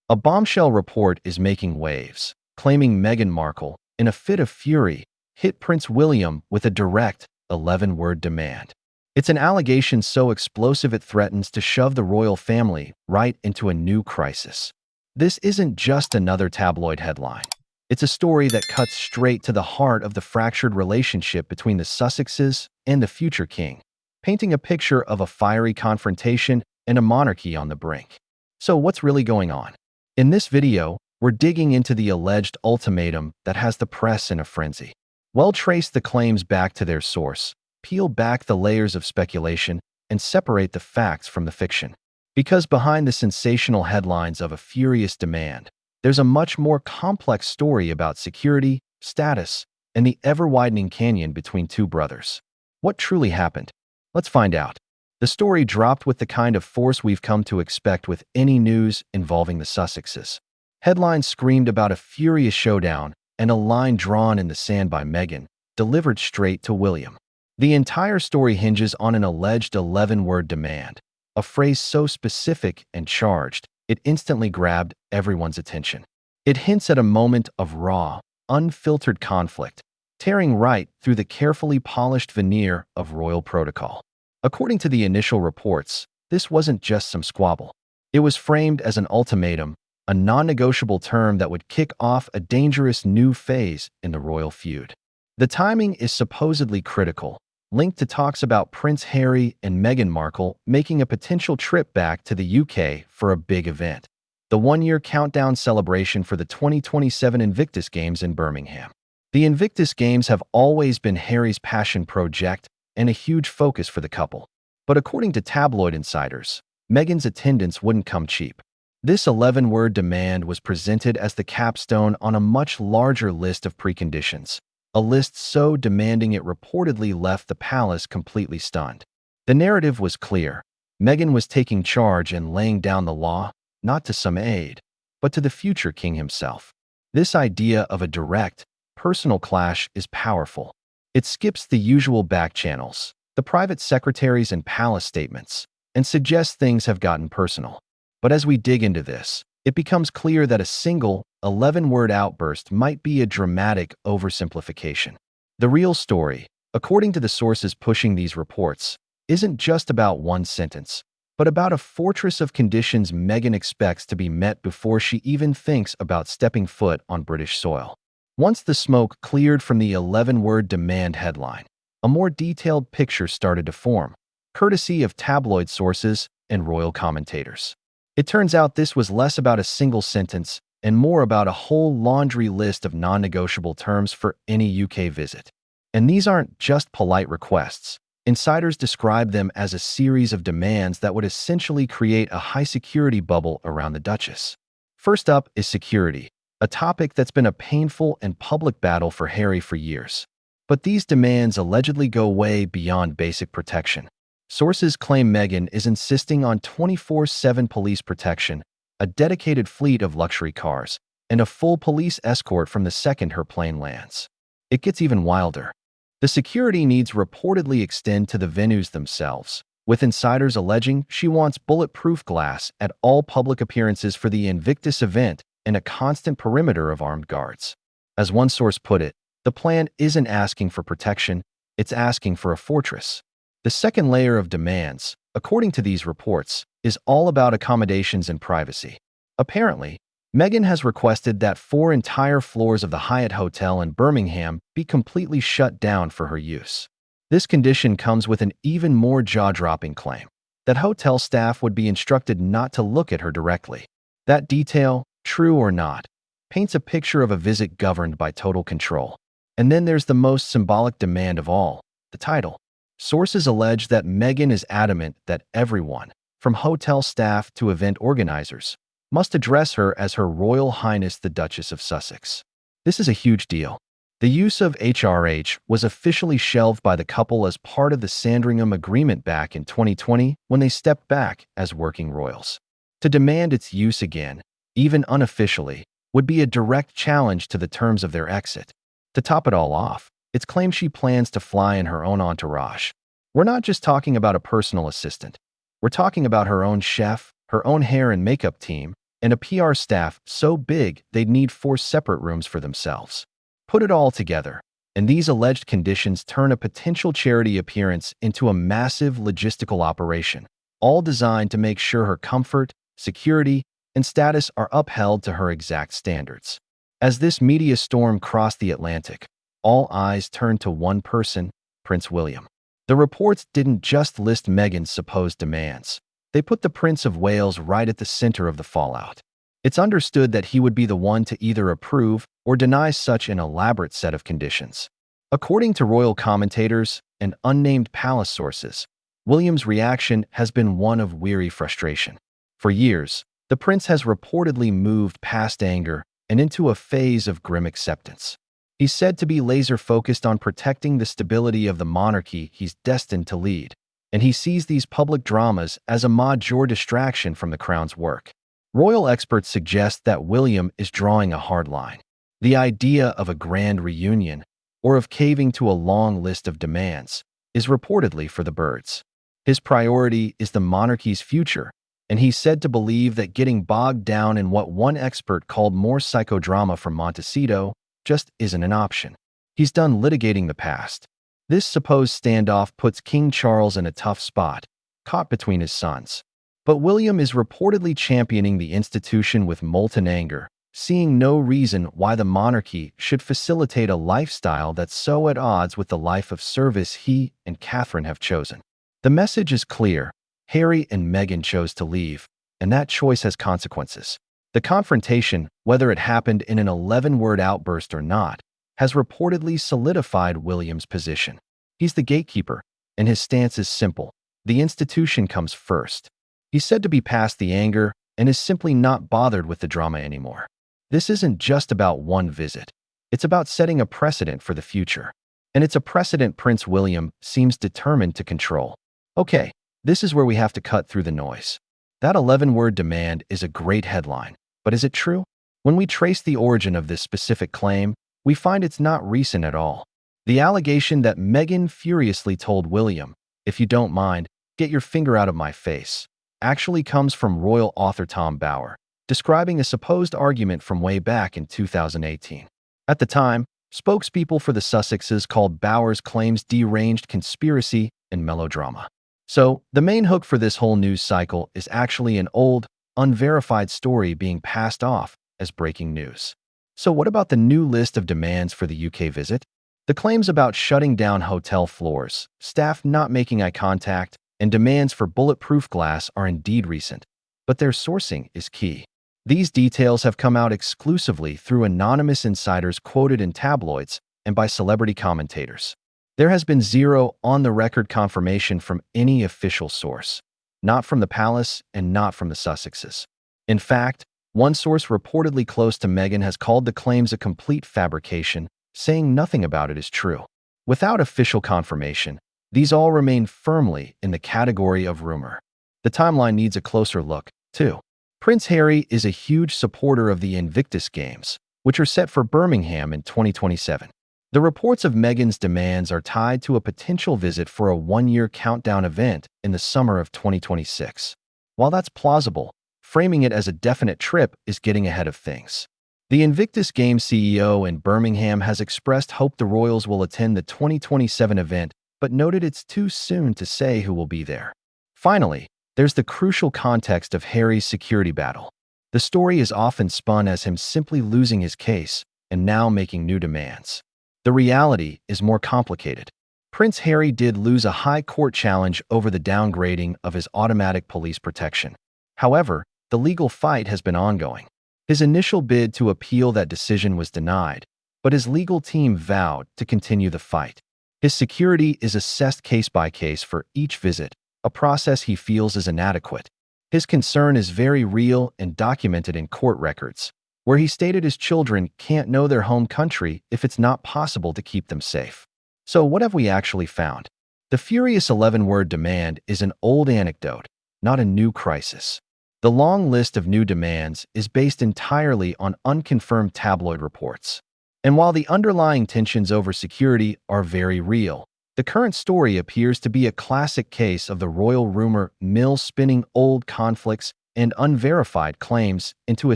A bombshell report is making waves, claiming Meghan Markle, in a fit of fury, hit Prince William with a direct 11-word demand. It's an allegation so explosive it threatens to shove the royal family right into a new crisis. This isn't just another tabloid headline. It's a story that cuts straight to the heart of the fractured relationship between the Sussexes and the future king, painting a picture of a fiery confrontation and a monarchy on the brink. So what's really going on? In this video, we're digging into the alleged ultimatum that has the press in a frenzy. We'll trace the claims back to their source, peel back the layers of speculation, and separate the facts from the fiction. Because behind the sensational headlines of a furious demand, there's a much more complex story about security, status, and the ever-widening canyon between two brothers. What truly happened? Let's find out. The story dropped with the kind of force we've come to expect with any news involving the Sussexes. Headlines screamed about a furious showdown and a line drawn in the sand by Meghan, delivered straight to William. The entire story hinges on an alleged 11-word demand, a phrase so specific and charged, it instantly grabbed everyone's attention. It hints at a moment of raw, unfiltered conflict, tearing right through the carefully polished veneer of royal protocol. According to the initial reports, this wasn't just some squabble. It was framed as an ultimatum, a non-negotiable term that would kick off a dangerous new phase in the royal feud. The timing is supposedly critical, linked to talks about Prince Harry and Meghan Markle making a potential trip back to the UK for a big event, the one-year countdown celebration for the 2027 Invictus Games in Birmingham. The Invictus Games have always been Harry's passion project and a huge focus for the couple. But according to tabloid insiders, Meghan's attendance wouldn't come cheap. This 11-word demand was presented as the capstone on a much larger list of preconditions, a list so demanding it reportedly left the palace completely stunned. The narrative was clear. Meghan was taking charge and laying down the law, not to some aide, but to the future king himself. This idea of a direct, personal clash is powerful. It skips the usual back channels, the private secretaries and palace statements, and suggests things have gotten personal. But as we dig into this, it becomes clear that a single, 11-word outburst might be a dramatic oversimplification. The real story, according to the sources pushing these reports, isn't just about one sentence, but about a fortress of conditions Meghan expects to be met before she even thinks about stepping foot on British soil. Once the smoke cleared from the 11-word demand headline, a more detailed picture started to form, courtesy of tabloid sources and royal commentators. It turns out this was less about a single sentence and more about a whole laundry list of non-negotiable terms for any UK visit. And these aren't just polite requests. Insiders describe them as a series of demands that would essentially create a high-security bubble around the Duchess. First up is security, a topic that's been a painful and public battle for Harry for years. But these demands allegedly go way beyond basic protection. Sources claim Meghan is insisting on 24/7 police protection, a dedicated fleet of luxury cars, and a full police escort from the second her plane lands. It gets even wilder. The security needs reportedly extend to the venues themselves, with insiders alleging she wants bulletproof glass at all public appearances for the Invictus event and a constant perimeter of armed guards. As one source put it, the plan isn't asking for protection, it's asking for a fortress. The second layer of demands, according to these reports, is all about accommodations and privacy. Apparently, Meghan has requested that 4 entire floors of the Hyatt Hotel in Birmingham be completely shut down for her use. This condition comes with an even more jaw-dropping claim, that hotel staff would be instructed not to look at her directly. That detail, true or not, paints a picture of a visit governed by total control. And then there's the most symbolic demand of all, the title. Sources allege that Meghan is adamant that everyone, from hotel staff to event organizers, must address her as Her Royal Highness the Duchess of Sussex. This is a huge deal. The use of HRH was officially shelved by the couple as part of the Sandringham Agreement back in 2020 when they stepped back as working royals. To demand its use again, even unofficially, would be a direct challenge to the terms of their exit. To top it all off, it's claimed she plans to fly in her own entourage. We're not just talking about a personal assistant. We're talking about her own chef, her own hair and makeup team, and a PR staff so big they'd need 4 separate rooms for themselves. Put it all together, and these alleged conditions turn a potential charity appearance into a massive logistical operation, all designed to make sure her comfort, security, and status are upheld to her exact standards. As this media storm crossed the Atlantic, all eyes turned to one person, Prince William. The reports didn't just list Meghan's supposed demands. They put the Prince of Wales right at the center of the fallout. It's understood that he would be the one to either approve or deny such an elaborate set of conditions. According to royal commentators and unnamed palace sources, William's reaction has been one of weary frustration. For years, the prince has reportedly moved past anger and into a phase of grim acceptance. He's said to be laser-focused on protecting the stability of the monarchy he's destined to lead, and he sees these public dramas as a major distraction from the crown's work. Royal experts suggest that William is drawing a hard line. The idea of a grand reunion, or of caving to a long list of demands, is reportedly for the birds. His priority is the monarchy's future, and he's said to believe that getting bogged down in what one expert called more psychodrama from Montecito just isn't an option. He's done litigating the past. This supposed standoff puts King Charles in a tough spot, caught between his sons. But William is reportedly championing the institution with molten anger, seeing no reason why the monarchy should facilitate a lifestyle that's so at odds with the life of service he and Catherine have chosen. The message is clear. Harry and Meghan chose to leave, and that choice has consequences. The confrontation, whether it happened in an 11-word outburst or not, has reportedly solidified William's position. He's the gatekeeper, and his stance is simple. The institution comes first. He's said to be past the anger and is simply not bothered with the drama anymore. This isn't just about one visit. It's about setting a precedent for the future. And it's a precedent Prince William seems determined to control. Okay, this is where we have to cut through the noise. That 11-word demand is a great headline, but is it true? When we trace the origin of this specific claim, we find it's not recent at all. The allegation that Meghan furiously told William, "If you don't mind, get your finger out of my face," actually comes from royal author Tom Bower, describing a supposed argument from way back in 2018. At the time, spokespeople for the Sussexes called Bower's claims deranged conspiracy and melodrama. So, the main hook for this whole news cycle is actually an old, unverified story being passed off as breaking news. So what about the new list of demands for the UK visit? The claims about shutting down hotel floors, staff not making eye contact, and demands for bulletproof glass are indeed recent, but their sourcing is key. These details have come out exclusively through anonymous insiders quoted in tabloids and by celebrity commentators. There has been zero on-the-record confirmation from any official source, not from the palace and not from the Sussexes. In fact, one source reportedly close to Meghan has called the claims a complete fabrication, saying nothing about it is true. Without official confirmation, these all remain firmly in the category of rumor. The timeline needs a closer look, too. Prince Harry is a huge supporter of the Invictus Games, which are set for Birmingham in 2027. The reports of Meghan's demands are tied to a potential visit for a one-year countdown event in the summer of 2026. While that's plausible, framing it as a definite trip is getting ahead of things. The Invictus Games CEO in Birmingham has expressed hope the royals will attend the 2027 event, but noted it's too soon to say who will be there. Finally, there's the crucial context of Harry's security battle. The story is often spun as him simply losing his case and now making new demands. The reality is more complicated. Prince Harry did lose a high court challenge over the downgrading of his automatic police protection. However, the legal fight has been ongoing. His initial bid to appeal that decision was denied, but his legal team vowed to continue the fight. His security is assessed case by case for each visit, a process he feels is inadequate. His concern is very real and documented in court records, where he stated his children can't know their home country if it's not possible to keep them safe. So what have we actually found? The furious 11-word demand is an old anecdote, not a new crisis. The long list of new demands is based entirely on unconfirmed tabloid reports. And while the underlying tensions over security are very real, the current story appears to be a classic case of the royal rumor mill spinning old conflicts and unverified claims into a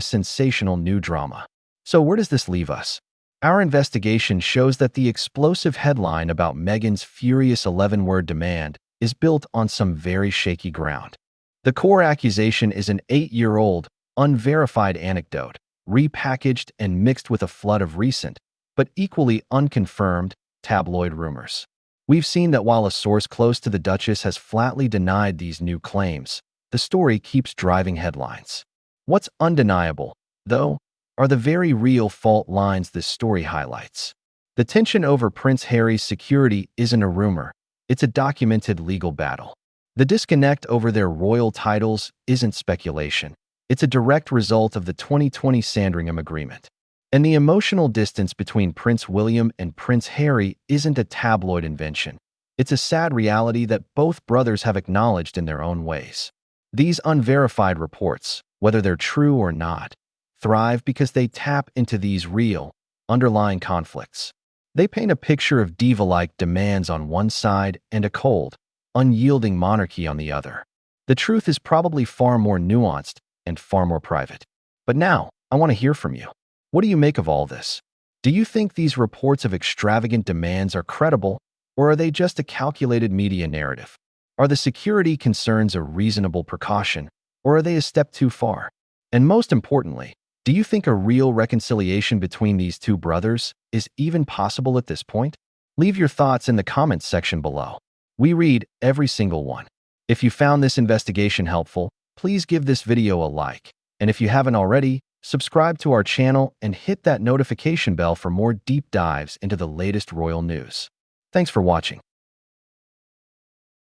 sensational new drama. So where does this leave us? Our investigation shows that the explosive headline about Meghan's furious 11-word demand is built on some very shaky ground. The core accusation is an 8-year-old, unverified anecdote, repackaged and mixed with a flood of recent, but equally unconfirmed, tabloid rumors. We've seen that while a source close to the Duchess has flatly denied these new claims, the story keeps driving headlines. What's undeniable, though, are the very real fault lines this story highlights. The tension over Prince Harry's security isn't a rumor, it's a documented legal battle. The disconnect over their royal titles isn't speculation, it's a direct result of the 2020 Sandringham Agreement. And the emotional distance between Prince William and Prince Harry isn't a tabloid invention. It's a sad reality that both brothers have acknowledged in their own ways. These unverified reports, whether they're true or not, thrive because they tap into these real, underlying conflicts. They paint a picture of diva-like demands on one side and a cold, unyielding monarchy on the other. The truth is probably far more nuanced and far more private. But now, I want to hear from you. What do you make of all this? Do you think these reports of extravagant demands are credible, or are they just a calculated media narrative? Are the security concerns a reasonable precaution, or are they a step too far? And most importantly, do you think a real reconciliation between these two brothers is even possible at this point? Leave your thoughts in the comments section below. We read every single one. If you found this investigation helpful, please give this video a like. And if you haven't already, subscribe to our channel and hit that notification bell for more deep dives into the latest royal news. Thanks for watching.